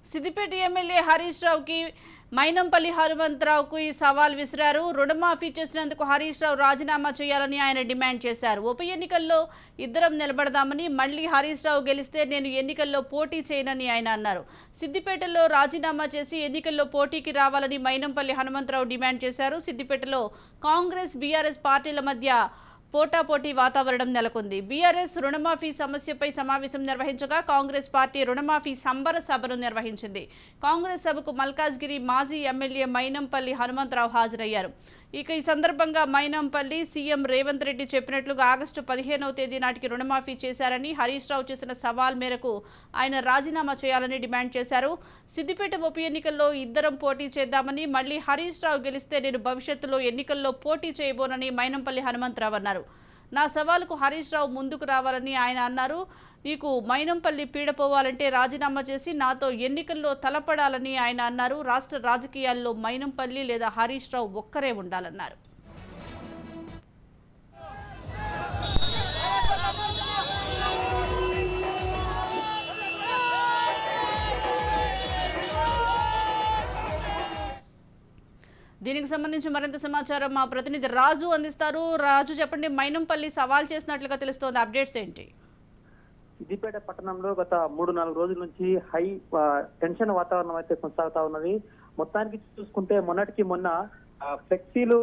Siddipet MLA Harish రావుకి Mynampally హనుమంతరావుకు ఈ సవాల్ విసిరారు. రుణమాఫీ చేసినందుకు హరీష్ రావు రాజీనామా చేయాలని ఆయన డిమాండ్ చేశారు. ఉప ఎన్నికల్లో ఇద్దరం నిలబడదామని, మళ్లీ హరీష్ రావు గెలిస్తే నేను ఎన్నికల్లో పోటీ చేయనని ఆయన అన్నారు. సిద్దిపేటలో రాజీనామా చేసి ఎన్నికల్లో పోటీకి రావాలని మైనంపల్లి హనుమంతరావు డిమాండ్ చేశారు. సిద్దిపేటలో కాంగ్రెస్ బీఆర్ఎస్ పార్టీల మధ్య పోటాపోటీ వాతావరణం నెలకొంది. బీఆర్ఎస్ రుణమాఫీ సమస్యపై సమావేశం నిర్వహించగా కాంగ్రెస్ పార్టీ రుణమాఫీ సంబర సభను నిర్వహించింది. కాంగ్రెస్ సభకు మల్కాజ్గిరి మాజీ ఎమ్మెల్యే మైనంపల్లి హనుమంతరావు హాజరయ్యారు. ఇక ఈ సందర్భంగా మైనంపల్లి సీఎం రేవంత్ రెడ్డి చెప్పినట్లుగా ఆగస్టు 15వ తేదీ నాటికి రుణమాఫీ చేశారని, హరీష్ రావు చేసిన సవాల్ మేరకు ఆయన రాజీనామా చేయాలని డిమాండ్ చేశారు. సిద్దిపేట ఉప ఎన్నికల్లో ఇద్దరం పోటీ చేద్దామని, మళ్లీ హరీష్ రావు గెలిస్తే నేను భవిష్యత్తులో ఎన్నికల్లో పోటీ చేయబోనని మైనంపల్లి హనుమంతరావు అన్నారు. నా సవాలుకు హరీష్ రావు ముందుకు రావాలని ఆయన అన్నారు. నీకు మైనంపల్లి పీడపోవాలంటే రాజీనామా చేసి నాతో ఎన్నికల్లో తలపడాలని ఆయన అన్నారు. రాష్ట్ర రాజకీయాల్లో మైనంపల్లి లేదా హరీష్ రావు ఒక్కరే ఉండాలన్నారు. దీనికి సంబంధించి మరింత సమాచారం మా ప్రతినిధి రాజు అందిస్తారు. రాజు, చెప్పండి, మైనంపల్లి సవాల్ చేసినట్లుగా తెలుస్తోంది, అప్డేట్స్ ఏంటి? సిద్దిపేట పట్టణంలో గత 3-4 రోజుల నుంచి హై టెన్షన్ వాతావరణం అయితే కొనసాగుతా ఉన్నది. మొత్తానికి చూసుకుంటే మొన్నటికి మొన్న ఫ్లెక్సీలు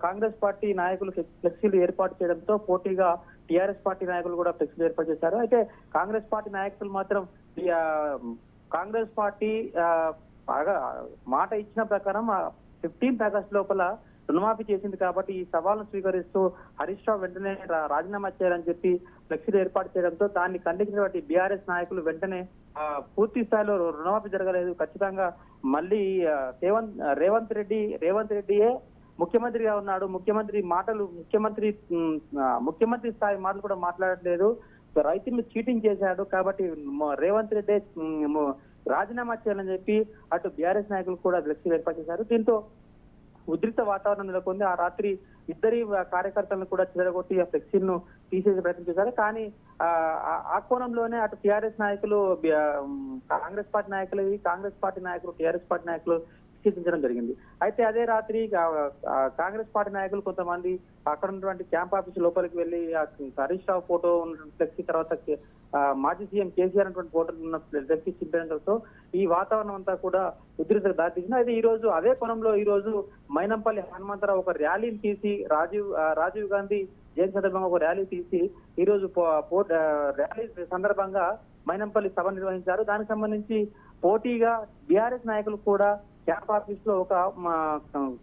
కాంగ్రెస్ పార్టీ నాయకులు ఫ్లెక్సీలు ఏర్పాటు చేయడంతో పోటీగా టీఆర్ఎస్ పార్టీ నాయకులు కూడా ఫ్లెక్సీలు ఏర్పాటు చేశారు. అయితే కాంగ్రెస్ పార్టీ నాయకులు మాత్రం కాంగ్రెస్ పార్టీ బాగా మాట ఇచ్చిన ప్రకారం 15th ఆగస్టు లోపల రుణమాఫీ చేసింది కాబట్టి ఈ సవాల్ను స్వీకరిస్తూ హరీష్ రావు వెంటనే రాజీనామా చేయాలని చెప్పి ఫ్లెక్సీలు ఏర్పాటు చేయడంతో దాన్ని ఖండించినటువంటి బీఆర్ఎస్ నాయకులు వెంటనే పూర్తి స్థాయిలో రుణమాఫీ జరగలేదు, ఖచ్చితంగా మళ్ళీ రేవంత్ రెడ్డియే ముఖ్యమంత్రిగా ఉన్నాడు, ముఖ్యమంత్రి స్థాయి మాటలు కూడా మాట్లాడట్లేదు, రైతులను చీటింగ్ చేశాడు కాబట్టి రేవంత్ రెడ్డి రాజీనామా చేయాలని చెప్పి అటు బీఆర్ఎస్ నాయకులు కూడా ఫ్లెక్సీలు ఏర్పాటు చేశారు. దీంతో ఉద్రిక్త వాతావరణం నెలకొంది. ఆ రాత్రి ఇద్దరి కార్యకర్తలను కూడా చెదరగొట్టి ఆ ఫ్లెక్సీలను తీసేసే ప్రయత్నం చేశారు. కానీ ఆ కోణంలోనే అటు టీఆర్ఎస్ నాయకులు కాంగ్రెస్ పార్టీ నాయకులు టీఆర్ఎస్ పార్టీ నాయకులు విశ్లేషించడం జరిగింది. అయితే అదే రాత్రి కాంగ్రెస్ పార్టీ నాయకులు కొంతమంది అక్కడ ఉన్నటువంటి క్యాంప్ ఆఫీస్ లోపలికి వెళ్లి హరీష్ రావు ఫోటో ఉన్న ఫ్లెక్సీ, తర్వాత మాజీ సీఎం కేసీఆర్ అటువంటి ఫోటో ఉన్న ఫ్లెక్సీ చింపడంతో ఈ వాతావరణం అంతా కూడా ఉద్రిక్తకు దారితీసింది. అయితే అదే కోణంలో ఈ రోజు మైనంపల్లి హనుమంతరావు ఒక ర్యాలీని తీసి రాజీవ్ గాంధీ జయంతి సందర్భంగా ఒక ర్యాలీ తీసి ఈ రోజు ర్యాలీ సందర్భంగా మైనంపల్లి సభ నిర్వహించారు. దానికి సంబంధించి పోటీగా బీఆర్ఎస్ నాయకులు కూడా క్యాంప్ ఆఫీస్ లో ఒక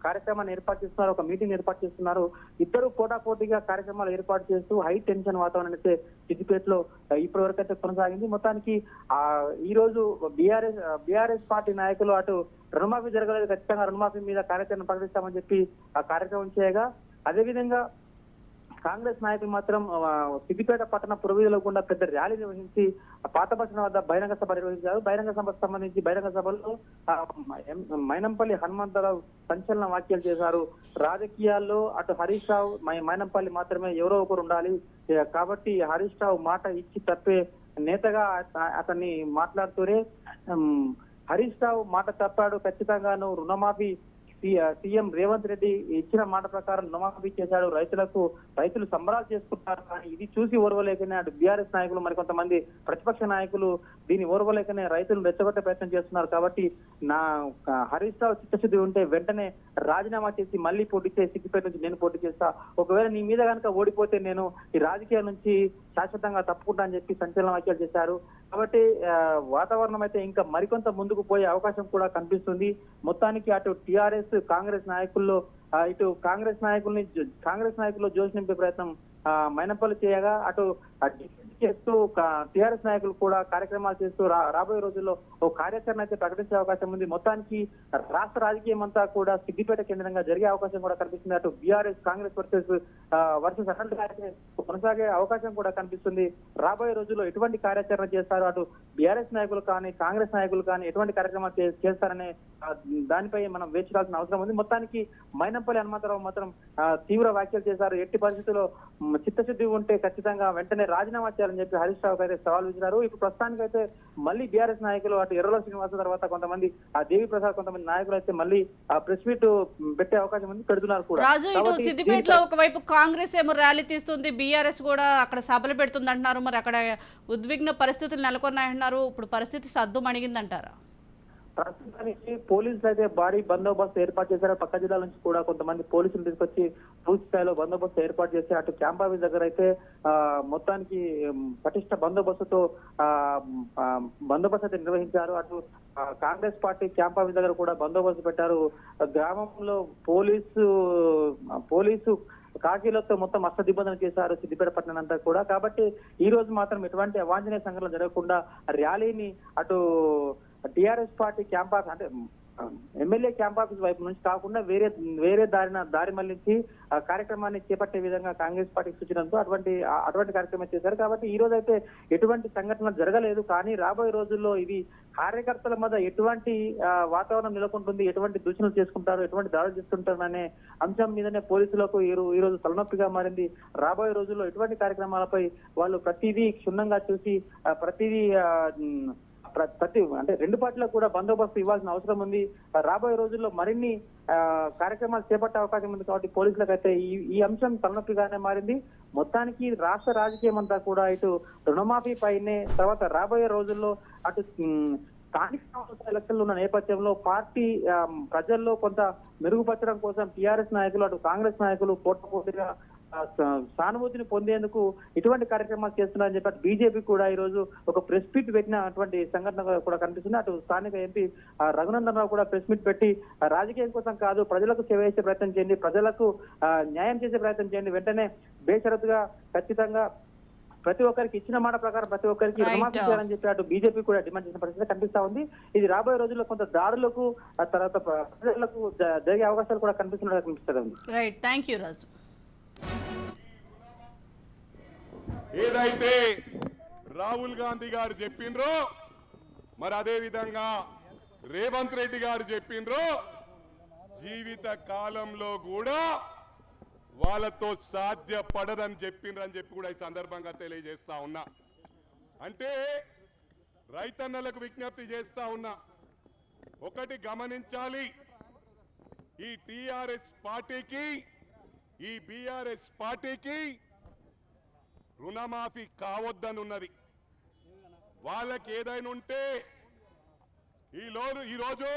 కార్యక్రమాన్ని ఏర్పాటు చేస్తున్నారు, ఒక మీటింగ్ ఏర్పాటు చేస్తున్నారు. ఇద్దరు పోటాపోటీగా కార్యక్రమాలు ఏర్పాటు చేస్తూ హై టెన్షన్ వాతావరణం అయితే సిద్దిపేటలో ఇప్పటి వరకు అయితే కొనసాగింది. మొత్తానికి ఈ రోజు బీఆర్ఎస్ పార్టీ నాయకులు అటు రుణమాఫీ జరగలేదు, ఖచ్చితంగా రుణమాఫీ మీద కార్యాచరణ ప్రకటిస్తామని చెప్పి ఆ కార్యక్రమం చేయగా, అదేవిధంగా కాంగ్రెస్ నాయకులు మాత్రం సిద్దిపేట పట్టణ పురవీధిలో గుండా పెద్ద ర్యాలీ నిర్వహించి పాత బస్టాండ్ వద్ద బహిరంగ సభ నిర్వహించారు. బహిరంగ సభకు సంబంధించి బహిరంగ సభలో మైనంపల్లి హనుమంతరావు సంచలన వ్యాఖ్యలు చేశారు. రాజకీయాల్లో అటు హరీష్ రావు మైనంపల్లి మాత్రమే ఎవరో ఒకరు ఉండాలి కాబట్టి హరీష్ రావు మాట ఇచ్చి తప్పే నేతగా అతన్ని మాట్లాడుతూనే హరీష్ రావు మాట తప్పాడు, ఖచ్చితంగాను రుణమాఫీ సీఎం రేవంత్ రెడ్డి ఇచ్చిన మాట ప్రకారం రుణమాఫీ చేశాడు, రైతులు సంబరాలు చేసుకుంటారు. కానీ ఇది చూసి ఓర్వలేకనే అటు బీఆర్ఎస్ నాయకులు మరికొంతమంది ప్రతిపక్ష నాయకులు దీన్ని ఓర్వలేకనే రైతులు రెచ్చగొట్టే ప్రయత్నం చేస్తున్నారు. కాబట్టి హరీష్ రావు చిత్తశుద్ధి ఉంటే వెంటనే రాజీనామా చేసి మళ్ళీ పోటీ చేసి సిద్దిపేట నుంచి నేను పోటీ చేస్తా, ఒకవేళ నీ మీద కనుక ఓడిపోతే నేను ఈ రాజకీయాల నుంచి శాశ్వతంగా తప్పుకుంటా అని చెప్పి సంచలన వ్యాఖ్యలు చేశారు. కాబట్టి వాతావరణం అయితే ఇంకా మరికొంత ముందుకు పోయే అవకాశం కూడా కనిపిస్తుంది. మొత్తానికి అటు టీఆర్ఎస్ కాంగ్రెస్ నాయకుల్లో కాంగ్రెస్ నాయకుల్లో జోష్ నింపే ప్రయత్నం మైనంపల్లి చేయగా, అటు చేస్తూ టీఆర్ఎస్ నాయకులు కూడా కార్యక్రమాలు చేస్తూ రాబోయే రోజుల్లో ఓ కార్యాచరణ అయితే ప్రకటించే అవకాశం ఉంది. మొత్తానికి రాష్ట్ర రాజకీయం అంతా కూడా సిద్దిపేట కేంద్రంగా జరిగే అవకాశం కూడా కనిపిస్తుంది. అటు బీఆర్ఎస్ కాంగ్రెస్ వర్సెస్ అసలు అయితే కొనసాగే అవకాశం కూడా కనిపిస్తుంది. రాబోయే రోజుల్లో ఎటువంటి కార్యాచరణ చేస్తారు, అటు బీఆర్ఎస్ నాయకులు కానీ కాంగ్రెస్ నాయకులు కానీ ఎటువంటి కార్యక్రమాలు చేస్తారనే దానిపై మనం వేచి చూడాల్సిన అవసరం ఉంది. మొత్తానికి మైనంపల్లి హనుమంతరావు మాత్రం తీవ్ర వ్యాఖ్యలు చేశారు. ఎట్టి పరిస్థితుల్లో చిత్తశుద్ధి ఉంటే ఖచ్చితంగా వెంటనే రాజీనామా చేయాలని చేయాలని చెప్పి హరీష్ రావుకి అయితే సవాల్ విసిరారు. ఇప్పుడు ప్రస్తుతానికి అయితే మళ్ళీ బీఆర్ఎస్ నాయకులు అటు ఎర్రల శ్రీనివాస తర్వాత కొంతమంది ఆ దేవి ప్రసాద్ కొంతమంది నాయకులు అయితే మళ్ళీ ఆ ప్రెస్ మీట్ పెట్టే అవకాశం ఉంది, పెడుతున్నారు కూడా. రాజు, ఇటు సిద్దిపేటలో ఒకవైపు కాంగ్రెస్ ఏమో ర్యాలీ తీస్తుంది, బీఆర్ఎస్ కూడా అక్కడ సభలు పెడుతుంది అంటున్నారు. మరి అక్కడ ఉద్విగ్న పరిస్థితులు నెలకొన్నాయంటున్నారు. ఇప్పుడు పరిస్థితి సద్దు మణిగిందంటారా? ప్రస్తుతానికి పోలీసులు అయితే భారీ బందోబస్తు ఏర్పాటు చేశారు. పక్క జిల్లాల నుంచి కూడా కొంతమంది పోలీసులు తీసుకొచ్చి పూర్తి స్థాయిలో బందోబస్తు ఏర్పాటు చేసి అటు క్యాంప్ ఆఫీస్ దగ్గర అయితే మొత్తానికి పటిష్ట బందోబస్తుతో బందోబస్తు అయితే నిర్వహించారు. అటు కాంగ్రెస్ పార్టీ క్యాంప్ ఆఫీస్ దగ్గర కూడా బందోబస్తు పెట్టారు. గ్రామంలో పోలీసు కాకీలతో మొత్తం అష్టదిబంధన చేశారు సిద్దిపేట పట్టణం అంతా కూడా. కాబట్టి ఈ రోజు మాత్రం ఎటువంటి అవాంఛనీయ సంఘటనలు జరగకుండా ర్యాలీని అటు టిఆర్ఎస్ పార్టీ క్యాంప్ ఆఫీస్ అంటే ఎమ్మెల్యే క్యాంప్ ఆఫీస్ వైపు నుంచి కాకుండా వేరే దారి మళ్లించి కార్యక్రమాన్ని చేపట్టే విధంగా కాంగ్రెస్ పార్టీకి సూచనతో అటువంటి కార్యక్రమం చేశారు. కాబట్టి ఈ రోజు అయితే ఎటువంటి సంఘటన జరగలేదు. కానీ రాబోయే రోజుల్లో ఇది కార్యకర్తల మధ్య ఎటువంటి వాతావరణం నెలకొంటుంది, ఎటువంటి దూషణలు చేసుకుంటారు, ఎటువంటి దాడులు చేస్తుంటారు అనే అంశం మీదనే పోలీసులకు ఈ రోజు తలనొప్పిగా మారింది. రాబోయే రోజుల్లో ఎటువంటి కార్యక్రమాలపై వాళ్ళు ప్రతిదీ క్షుణ్ణంగా చూసి ప్రతిదీ అంటే రెండు పార్టీలకు కూడా బందోబస్తు ఇవ్వాల్సిన అవసరం ఉంది. రాబోయే రోజుల్లో మరిన్ని కార్యక్రమాలు చేపట్టే అవకాశం ఉంది. కాబట్టి పోలీసులకు అయితే ఈ అంశం తలనొప్పిగానే మారింది. మొత్తానికి రాష్ట్ర రాజకీయం అంతా కూడా ఇటు రుణమాఫీ పైనే, తర్వాత రాబోయే రోజుల్లో అటు స్థానిక సంస్థల ఎలక్షన్లు ఉన్న నేపథ్యంలో పార్టీ ప్రజల్లో కొంత మెరుగుపరచడం కోసం టీఆర్ఎస్ నాయకులు అటు కాంగ్రెస్ నాయకులు పోటాపోటీగా సానుభూతిని పొందేందుకు ఇటువంటి కార్యక్రమాలు చేస్తున్నారని చెప్పి బీజేపీ కూడా ఈ రోజు ఒక ప్రెస్ మీట్ పెట్టినటువంటి సంఘటన కూడా కనిపిస్తుంది. అటు స్థానిక ఎంపీ రఘునందన్ రావు కూడా ప్రెస్ మీట్ పెట్టి రాజకీయం కోసం కాదు, ప్రజలకు సేవ చేసే ప్రయత్నం చేయండి, ప్రజలకు న్యాయం చేసే ప్రయత్నం చేయండి, వెంటనే బేషరతుగా ఖచ్చితంగా ప్రతి ఒక్కరికి ఇచ్చిన మాట ప్రకారం ప్రతి ఒక్కరికి రుణమాఫీ చేయాలని చెప్పి అటు బీజేపీ కూడా డిమాండ్ చేసిన పరిస్థితి కనిపిస్తా ఉంది. ఇది రాబోయే రోజుల్లో కొంత దాడులకు తర్వాత ప్రజలకు జరిగే అవకాశాలు కూడా కనిపిస్తున్నట్టు కనిపిస్తుంది. రైట్, థ్యాంక్ యూ రాజు. ఏదైతే రాహుల్ గాంధీ గారు చెప్పిండ్రో మరి అదే విధంగా రేవంత్ రెడ్డి గారు చెప్పిండ్రో జీవిత కాలంలో కూడా వాళ్ళతో సాధ్యపడదని చెప్పిండ్రని చెప్పి కూడా ఈ సందర్భంగా తెలియజేస్తా ఉన్నా. అంటే రైతన్నలకు విజ్ఞప్తి చేస్తా ఉన్నా, ఒకటి గమనించాలి, ఈ టిఆర్ఎస్ పార్టీకి ఈ బీఆర్ఎస్ పార్టీకి రుణమాఫీ కావద్దని ఉన్నది. వాళ్ళకి ఏదైనా ఉంటే ఈరోజు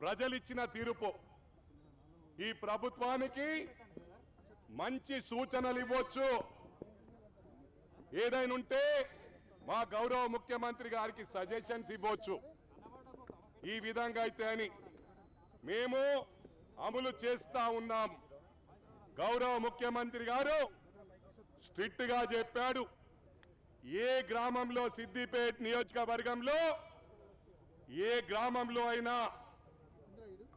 ప్రజలిచ్చిన తీర్పు ఈ ప్రభుత్వానికి మంచి సూచనలు ఇవ్వచ్చు. ఏదైనా ఉంటే మా గౌరవ ముఖ్యమంత్రి గారికి సజెషన్స్ ఇవ్వచ్చు. ఈ విధంగా అయితే అని మేము అమలు చేస్తా ఉన్నాం. గౌరవ ముఖ్యమంత్రి గారు స్ట్రిక్ట్ గా చెప్పాడు, ఏ గ్రామంలో సిద్దిపేట నియోజకవర్గంలో ఏ గ్రామంలో అయినా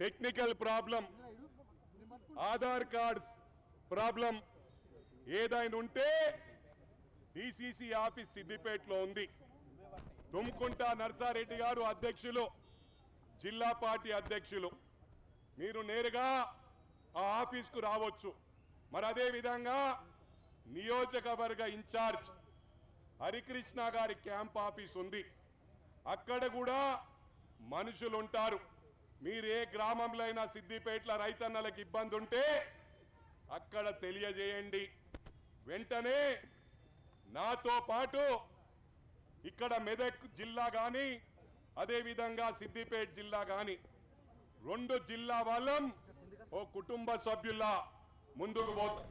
technical problem, Aadhaar cards problem ఏదైనా ఉంటే డిసిసి ఆఫీస్ సిద్దిపేటలో ఉంది. తుమ్కుంట నర్సారెడ్డి గారు అధ్యక్షులు, జిల్లా పార్టీ అధ్యక్షులు, మీరు నేరుగా ఆ ఆఫీస్కు రావచ్చు. మరి అదే విధంగా నియోజకవర్గ ఇన్ఛార్జ్ హరికృష్ణ గారి క్యాంప్ ఆఫీస్ ఉంది, అక్కడ కూడా మనుషులు ఉంటారు. మీరు ఏ గ్రామంలో అయినా సిద్దిపేటలో రైతన్నలకు ఇబ్బంది ఉంటే అక్కడ తెలియజేయండి. వెంటనే నాతో పాటు ఇక్కడ మెదక్ జిల్లా కానీ అదేవిధంగా సిద్దిపేట జిల్లా కానీ 2 జిల్లా వాళ్ళం ఓ కుటుంబ సభ్యుల్లా ముందుకు పోతాం.